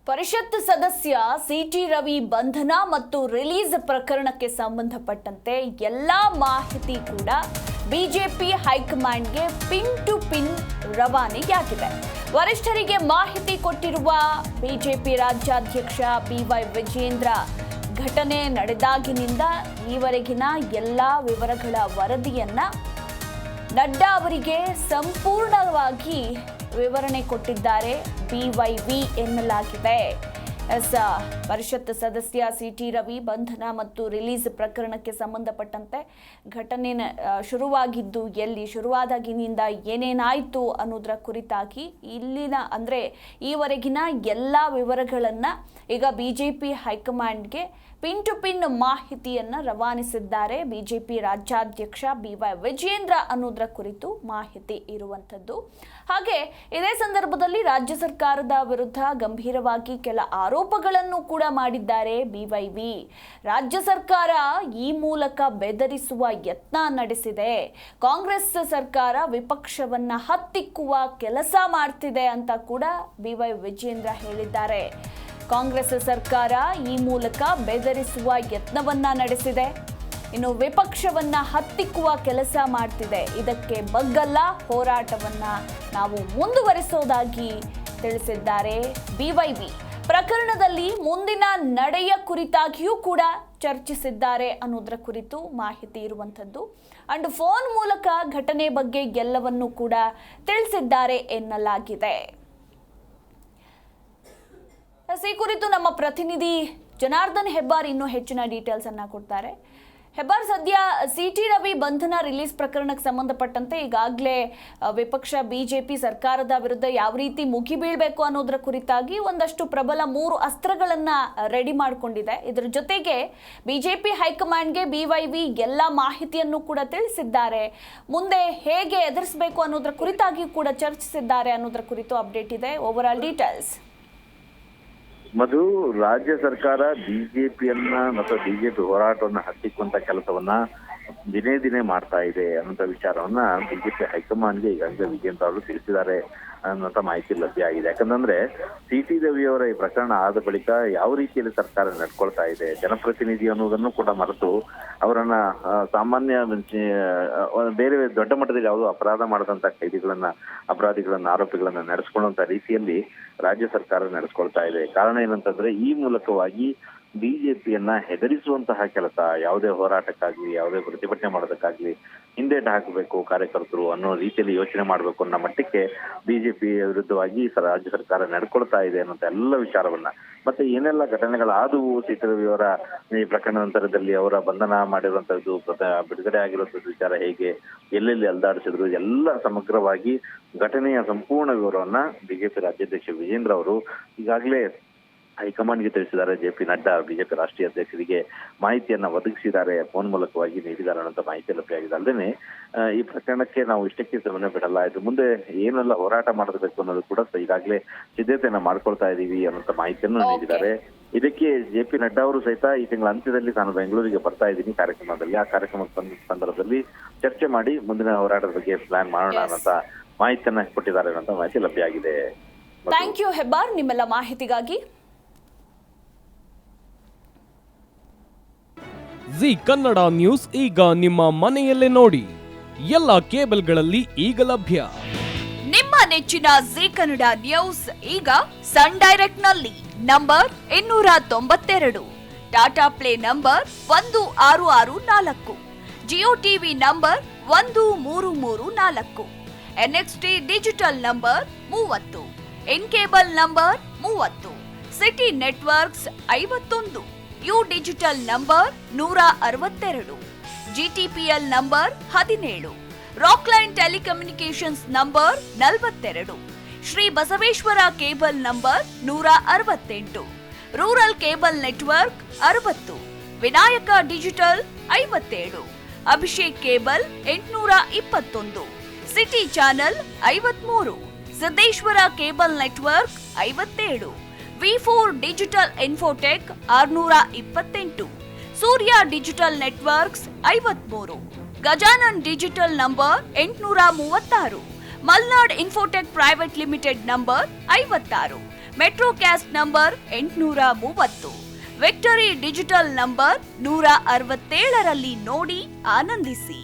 ಪರಿಷತ್ ಸದಸ್ಯ ಸಿಟಿ ರವಿ ಬಂಧನ ಮತ್ತು ರಿಲೀಸ್ ಪ್ರಕರಣಕ್ಕೆ ಸಂಬಂಧಪಟ್ಟಂತೆ ಎಲ್ಲಾ ಮಾಹಿತಿ ಕೂಡ ಬಿಜೆಪಿ ಹೈಕಮಾಂಡ್ಗೆ ಪಿನ್ ಟು ಪಿನ್ ರವಾನೆಯಾಗಿದೆ. ವರಿಷ್ಠರಿಗೆ ಮಾಹಿತಿ ಕೊಟ್ಟಿರುವ ಬಿಜೆಪಿ ರಾಜ್ಯಾಧ್ಯಕ್ಷ ಬಿವೈ ವಿಜೇಂದ್ರ ಘಟನೆ ನಡೆದಾಗಿನಿಂದ ಈವರೆಗಿನ ಎಲ್ಲಾ ವಿವರಗಳ ವರದಿಯನ್ನ ನಡ್ಡಾ ಅವರಿಗೆ ಸಂಪೂರ್ಣವಾಗಿ ವಿವರಣೆ ಕೊಟ್ಟಿದ್ದಾರೆ ಬಿವೈವಿ ಎನ್ನಲಾಗಿದೆ. ಪರಿಷತ್ ಸದಸ್ಯ ಸಿಟಿ ರವಿ ಬಂಧನ ಮತ್ತು ರಿಲೀಸ್ ಪ್ರಕರಣಕ್ಕೆ ಸಂಬಂಧಪಟ್ಟಂತೆ ಘಟನೆ ಶುರುವಾಗಿದ್ದು ಎಲ್ಲಿ, ಶುರುವಾದಾಗಿನಿಂದ ಏನೇನಾಯಿತು ಅನ್ನೋದರ ಕುರಿತಾಗಿ ಇಲ್ಲಿನ ಈವರೆಗಿನ ಎಲ್ಲ ವಿವರಗಳನ್ನ ಈಗ ಬಿಜೆಪಿ ಹೈಕಮಾಂಡ್ಗೆ ಪಿನ್ ಟು ಪಿನ್ ಮಾಹಿತಿಯನ್ನ ರವಾನಿಸಿದ್ದಾರೆ ಬಿಜೆಪಿ ರಾಜ್ಯಾಧ್ಯಕ್ಷ ಬಿವೈ ವಿಜೇಂದ್ರ ಅನ್ನೋದರ ಕುರಿತು ಮಾಹಿತಿ ಇರುವಂಥದ್ದು. ಹಾಗೆ ಇದೇ ಸಂದರ್ಭದಲ್ಲಿ ರಾಜ್ಯ ಸರ್ಕಾರದ ವಿರುದ್ಧ ಗಂಭೀರವಾಗಿ ಕೆಲ ಆರೋಪಗಳನ್ನು ಕೂಡ ಮಾಡಿದ್ದಾರೆ ಬಿವೈವಿ. ರಾಜ್ಯ ಸರ್ಕಾರ ಈ ಮೂಲಕ ಬೆದರಿಸುವ ಯತ್ನ ನಡೆಸಿದೆ, ಕಾಂಗ್ರೆಸ್ ಸರ್ಕಾರ ವಿಪಕ್ಷವನ್ನ ಹತ್ತಿಕ್ಕುವ ಕೆಲಸ ಮಾಡ್ತಿದೆ ಅಂತ ಕೂಡ ಬಿವೈ ವಿಜೇಂದ್ರ ಹೇಳಿದ್ದಾರೆ. ಕಾಂಗ್ರೆಸ್ ಸರ್ಕಾರ ಈ ಮೂಲಕ ಬೆದರಿಸುವ ಯತ್ನವನ್ನ ನಡೆಸಿದೆ, ಇನ್ನು ವಿಪಕ್ಷವನ್ನ ಹತ್ತಿಕ್ಕುವ ಕೆಲಸ ಮಾಡ್ತಿದೆ. ಇದಕ್ಕೆ ಬಗ್ಗಲ್ಲ, ಹೋರಾಟವನ್ನ ನಾವು ಮುಂದುವರಿಸೋದಾಗಿ ತಿಳಿಸಿದ್ದಾರೆ ಬಿವೈವಿ. ಪ್ರಕರಣದಲ್ಲಿ ಮುಂದಿನ ನಡೆಯ ಕುರಿತಾಗಿಯೂ ಕೂಡ ಚರ್ಚಿಸಿದ್ದಾರೆ ಅನ್ನೋದರ ಕುರಿತು ಮಾಹಿತಿ ಇರುವಂಥದ್ದು. ಅಂಡ್ ಫೋನ್ ಮೂಲಕ ಘಟನೆ ಬಗ್ಗೆ ಎಲ್ಲವನ್ನೂ ಕೂಡ ತಿಳಿಸಿದ್ದಾರೆ ಎನ್ನಲಾಗಿದೆ. ಈ ಕುರಿತು ನಮ್ಮ ಪ್ರತಿನಿಧಿ ಜನಾರ್ದನ್ ಹೆಬ್ಬಾರ್ ಇನ್ನೂ ಹೆಚ್ಚಿನ ಡೀಟೇಲ್ಸ್ ಅನ್ನ ಕೊಡ್ತಾರೆ. ಹೆಬ್ಬಾರ್, ಸದ್ಯ ಸಿಟಿ ರವಿ ಬಂಧನ ರಿಲೀಸ್ ಪ್ರಕರಣಕ್ಕೆ ಸಂಬಂಧಪಟ್ಟಂತೆ ಈಗಾಗಲೇ ವಿಪಕ್ಷ ಬಿಜೆಪಿ ಸರ್ಕಾರದ ವಿರುದ್ಧ ಯಾವ ರೀತಿ ಮುಗಿಬೀಳಬೇಕು ಅನ್ನೋದರ ಕುರಿತಾಗಿ ಒಂದಷ್ಟು ಪ್ರಬಲ 3 ಅಸ್ತ್ರಗಳನ್ನ ರೆಡಿ ಮಾಡಿಕೊಂಡಿದೆ. ಇದರ ಜೊತೆಗೆ ಬಿಜೆಪಿ ಹೈಕಮಾಂಡ್ಗೆ ಬಿವೈವಿ ಎಲ್ಲ ಮಾಹಿತಿಯನ್ನು ಕೂಡ ತಿಳಿಸಿದ್ದಾರೆ. ಮುಂದೆ ಹೇಗೆ ಎದುರಿಸಬೇಕು ಅನ್ನೋದರ ಕುರಿತಾಗಿ ಕೂಡ ಚರ್ಚಿಸಿದ್ದಾರೆ ಅನ್ನೋದರ ಕುರಿತು ಅಪ್ಡೇಟ್ ಇದೆ. Over all details. ಮಧು, ರಾಜ್ಯ ಸರ್ಕಾರ ಬಿಜೆಪಿಯನ್ನ ಮತ್ತು ಬಿಜೆಪಿ ಹೋರಾಟವನ್ನ ಹತ್ತಿಕ್ಕುವಂತ ಕೆಲಸವನ್ನ ದಿನೇ ದಿನೇ ಮಾಡ್ತಾ ಇದೆ ಅನ್ನೋ ವಿಚಾರವನ್ನ ಬಿಜೆಪಿ ಹೈಕಮಾಂಡ್ಗೆ ಈಗಾಗಲೇ ವಿಜೇಂದ್ರ ಅವರು ತಿಳಿಸಿದ್ದಾರೆ ಅನ್ನೋಂಥ ಮಾಹಿತಿ ಲಭ್ಯ ಆಗಿದೆ. ಯಾಕಂದ್ರೆ ಸಿಟಿ ರವಿ ಅವರ ಈ ಪ್ರಕರಣ ಆದ ಬಳಿಕ ಯಾವ ರೀತಿಯಲ್ಲಿ ಸರ್ಕಾರ ನಡ್ಕೊಳ್ತಾ ಇದೆ, ಜನಪ್ರತಿನಿಧಿ ಅನ್ನೋದನ್ನು ಕೂಡ ಮರೆತು ಅವರನ್ನ ಸಾಮಾನ್ಯ ಬೇರೆ ದೊಡ್ಡ ಮಟ್ಟದಲ್ಲಿ ಯಾವುದೋ ಅಪರಾಧ ಮಾಡದಂತ ಅಪರಾಧಿಗಳನ್ನ ಆರೋಪಿಗಳನ್ನ ನಡೆಸ್ಕೊಳ್ಳುವಂತ ರೀತಿಯಲ್ಲಿ ರಾಜ್ಯ ಸರ್ಕಾರ ನಡೆಸ್ಕೊಳ್ತಾ ಇದೆ. ಕಾರಣ ಏನಂತಂದ್ರೆ ಈ ಮೂಲಕವಾಗಿ ಬಿಜೆಪಿಯನ್ನ ಹೆದರಿಸುವಂತಹ ಕೆಲಸ, ಯಾವುದೇ ಹೋರಾಟಕ್ಕಾಗ್ಲಿ ಯಾವುದೇ ಪ್ರತಿಭಟನೆ ಮಾಡೋದಕ್ಕಾಗ್ಲಿ ಹಿಂದೇಟು ಹಾಕಬೇಕು ಕಾರ್ಯಕರ್ತರು ಅನ್ನೋ ರೀತಿಯಲ್ಲಿ ಯೋಚನೆ ಮಾಡಬೇಕು ಅನ್ನೋ ಮಟ್ಟಕ್ಕೆ ಬಿಜೆಪಿ ವಿರುದ್ಧವಾಗಿ ರಾಜ್ಯ ಸರ್ಕಾರ ನಡ್ಕೊಳ್ತಾ ಇದೆ ಅನ್ನೋಂಥ ಎಲ್ಲ ವಿಚಾರವನ್ನ, ಮತ್ತೆ ಏನೆಲ್ಲ ಘಟನೆಗಳಾದವು ಸಿಟಿ ರವಿ ಅವರ ಈ ಪ್ರಕರಣ ನಂತರದಲ್ಲಿ ಅವರ ಬಂಧನ ಮಾಡಿರುವಂತದ್ದು, ಬಿಡುಗಡೆ ಆಗಿರುವಂತದ್ದು ವಿಚಾರ, ಹೇಗೆ ಎಲ್ಲೆಲ್ಲಿ ಅಲ್ದಾಡಿಸಿದ್ರು, ಎಲ್ಲ ಸಮಗ್ರವಾಗಿ ಘಟನೆಯ ಸಂಪೂರ್ಣ ವಿವರವನ್ನ ಬಿಜೆಪಿ ರಾಜ್ಯಾಧ್ಯಕ್ಷ ವಿಜೇಂದ್ರ ಅವರು ಈಗಾಗಲೇ ಹೈಕಮಾಂಡ್ಗೆ ತಿಳಿಸಿದ್ದಾರೆ. ಜೆ.ಪಿ. ನಡ್ಡಾ ಬಿಜೆಪಿ ರಾಷ್ಟ್ರೀಯ ಅಧ್ಯಕ್ಷರಿಗೆ ಮಾಹಿತಿಯನ್ನ ಒದಗಿಸಿದ್ದಾರೆ, ಫೋನ್ ಮೂಲಕವಾಗಿ ನೀಡಿದ್ದಾರೆ ಅನ್ನೋ ಮಾಹಿತಿ ಲಭ್ಯವಾಗಿದೆ. ಅಲ್ಲದೆ ಈ ಪ್ರಕರಣಕ್ಕೆ ನಾವು ಇಷ್ಟಕ್ಕೆ ಸಮಯ ಬಿಡಲ್ಲ, ಇದು ಮುಂದೆ ಏನೆಲ್ಲ ಹೋರಾಟ ಮಾಡಬೇಕು ಅನ್ನೋದು ಕೂಡ ಈಗಾಗಲೇ ಸಿದ್ಧತೆಯನ್ನ ಮಾಡ್ಕೊಳ್ತಾ ಇದೀವಿ ಅನ್ನೋ ಮಾಹಿತಿಯನ್ನು ನೀಡಿದ್ದಾರೆ. ಇದಕ್ಕೆ ಜೆ.ಪಿ. ನಡ್ಡಾ ಅವರು ಸಹಿತ ಈ ತಿಂಗಳ ಅಂತ್ಯದಲ್ಲಿ ನಾನು ಬೆಂಗಳೂರಿಗೆ ಬರ್ತಾ ಇದ್ದೀನಿ ಕಾರ್ಯಕ್ರಮದಲ್ಲಿ, ಆ ಕಾರ್ಯಕ್ರಮದ ಸಂದರ್ಭದಲ್ಲಿ ಚರ್ಚೆ ಮಾಡಿ ಮುಂದಿನ ಹೋರಾಟದ ಬಗ್ಗೆ ಪ್ಲಾನ್ ಮಾಡೋಣ ಅನ್ನೋ ಮಾಹಿತಿಯನ್ನ ಕೊಟ್ಟಿದ್ದಾರೆ ಅನ್ನೋ ಮಾಹಿತಿ ಲಭ್ಯ ಆಗಿದೆ. ಥ್ಯಾಂಕ್ ಯು ಹೆಬ್ಬಾರ್, ನಿಮ್ಮೆಲ್ಲ ಮಾಹಿತಿಗಾಗಿ. ಜಿ ಕನ್ನಡ ನ್ಯೂಸ್ ಈಗ ನಿಮ್ಮ ಮನೆಯಲ್ಲೇ ನೋಡಿ, ಎಲ್ಲ ಕೇಬಲ್ಗಳಲ್ಲಿ ಈಗ ಲಭ್ಯ. ನಿಮ್ಮ ನೆಚ್ಚಿನ ಜಿ ಕನ್ನಡ ನ್ಯೂಸ್ ಈಗ ಸನ್ ಡೈರೆಕ್ಟ್ ನಲ್ಲಿ number 292, Tata play number 1664, Jio TV number 1334, NXT digital number 30, in cable number 30, city networks 51, U digital number 162, GTPL number 17, Rockline telecommunications number 42, Shri Basaveshwara cable number 168, rural cable network 60, Vinayaka digital 57, Abhishek cable 821, city channel 53, Siddeshwara cable network 57, V4 digital Infotech 628, Surya digital networks 53, Gajanan digital number 836, Malnad infotech private limited number 56, Metrocast number 830, Victory digital number 167ರಲ್ಲಿ ನೋಡಿ ಆನಂದಿಸಿ.